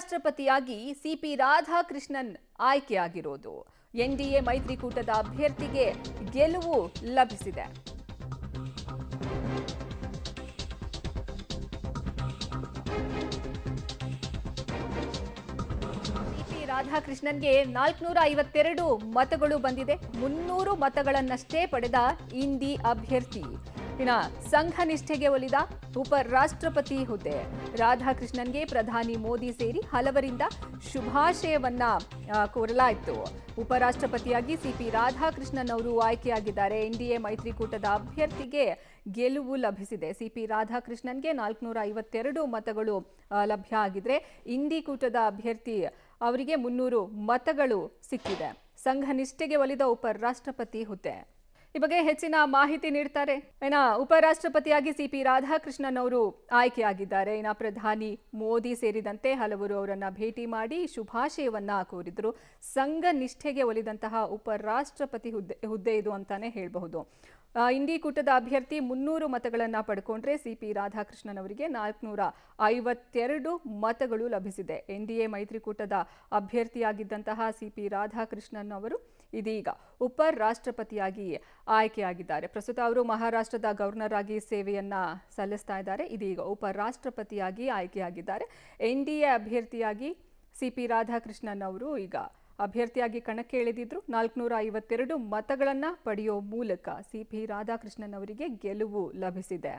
ಉಪರಾಷ್ಟ್ರಪತಿಯಾಗಿ CP Radhakrishnan ಆಯ್ಕೆಯಾಗಿರೋದು. NDA ಮೈತ್ರಿಕೂಟದ ಅಭ್ಯರ್ಥಿಗೆ ಗೆಲುವು ಲಭಿಸಿದೆ. ಸಿಪಿ ರಾಧಾಕೃಷ್ಣನ್ಗೆ 452 ಮತಗಳು ಬಂದಿದೆ. 300 ಮತಗಳನ್ನಷ್ಟೇ ಪಡೆದ ಇಂಡಿ ಅಭ್ಯರ್ಥಿ ಸಂಘ ನಿಷ್ಠೆಗೆ ಒಲಿದ ಉಪರಾಷ್ಟ್ರಪತಿ ಹುದ್ದೆ. ರಾಧಾಕೃಷ್ಣನ್ಗೆ ಪ್ರಧಾನಿ ಮೋದಿ ಸೇರಿ ಹಲವರಿಂದ ಶುಭಾಶಯವನ್ನ ಕೋರಲಾಯಿತು. ಉಪರಾಷ್ಟ್ರಪತಿಯಾಗಿ ಸಿಪಿ ರಾಧಾಕೃಷ್ಣನ್ ಅವರು ಆಯ್ಕೆಯಾಗಿದ್ದಾರೆ. ಎನ್ಡಿಎ ಮೈತ್ರಿಕೂಟದ ಅಭ್ಯರ್ಥಿಗೆ ಗೆಲುವು ಲಭಿಸಿದೆ. ಸಿಪಿ ರಾಧಾಕೃಷ್ಣನ್ಗೆ 452 ಮತಗಳು ಲಭ್ಯ ಆಗಿದ್ರೆ ಇಂಡಿ ಕೂಟದ ಅಭ್ಯರ್ಥಿ ಅವರಿಗೆ 300 ಮತಗಳು ಸಿಕ್ಕಿದೆ. ಸಂಘ ನಿಷ್ಠೆಗೆ ಒಲಿದ ಉಪರಾಷ್ಟ್ರಪತಿ ಹುದ್ದೆ. ಈ ಬಗ್ಗೆ ಹೆಚ್ಚಿನ ಮಾಹಿತಿ ನೀಡ್ತಾರೆ. ಉಪರಾಷ್ಟ್ರಪತಿಯಾಗಿ ಸಿಪಿ ರಾಧಾಕೃಷ್ಣನ್ ಅವರು ಆಯ್ಕೆಯಾಗಿದ್ದಾರೆ. ಪ್ರಧಾನಿ ಮೋದಿ ಸೇರಿದಂತೆ ಹಲವರು ಅವರನ್ನ ಭೇಟಿ ಮಾಡಿ ಶುಭಾಶಯವನ್ನ ಕೋರಿದ್ರು. ಸಂಘ ನಿಷ್ಠೆಗೆ ಒಲಿದಂತಹ ಉಪರಾಷ್ಟ್ರಪತಿ ಹುದ್ದೆ ಇದು ಅಂತಾನೆ ಹೇಳಬಹುದು. ಇಂಡಿ ಕೂಟದ ಅಭ್ಯರ್ಥಿ 300 ಮತಗಳನ್ನ ಪಡ್ಕೊಂಡ್ರೆ ಸಿಪಿ ರಾಧಾಕೃಷ್ಣನ್ ಅವರಿಗೆ 452 ಮತಗಳು ಲಭಿಸಿದೆ. ಎನ್ಡಿಎ ಮೈತ್ರಿಕೂಟದ ಅಭ್ಯರ್ಥಿಯಾಗಿದ್ದಂತಹ ಸಿಪಿ ರಾಧಾಕೃಷ್ಣನ್ ಅವರು ಇದೀಗ ಉಪರಾಷ್ಟ್ರಪತಿಯಾಗಿ ಆಯ್ಕೆಯಾಗಿದ್ದಾರೆ. ಪ್ರಸ್ತುತ ಅವರು ಮಹಾರಾಷ್ಟ್ರದ ಗವರ್ನರ್ ಆಗಿ ಸೇವೆಯನ್ನ ಸಲ್ಲಿಸ್ತಾ ಇದ್ದಾರೆ. ಇದೀಗ ಉಪರಾಷ್ಟ್ರಪತಿಯಾಗಿ ಆಯ್ಕೆಯಾಗಿದ್ದಾರೆ. ಎನ್ಡಿಎ ಅಭ್ಯರ್ಥಿಯಾಗಿ ಸಿಪಿ ರಾಧಾಕೃಷ್ಣನ್ ಅವರು ಈಗ ಅಭ್ಯರ್ಥಿಯಾಗಿ ಕಣಕ್ಕೆ ಇಳಿದಿದ್ರು. 452 ಮತಗಳನ್ನ ಪಡೆಯುವ ಮೂಲಕ ಸಿಪಿ ರಾಧಾಕೃಷ್ಣನ್ ಅವರಿಗೆ ಗೆಲುವು ಲಭಿಸಿದೆ.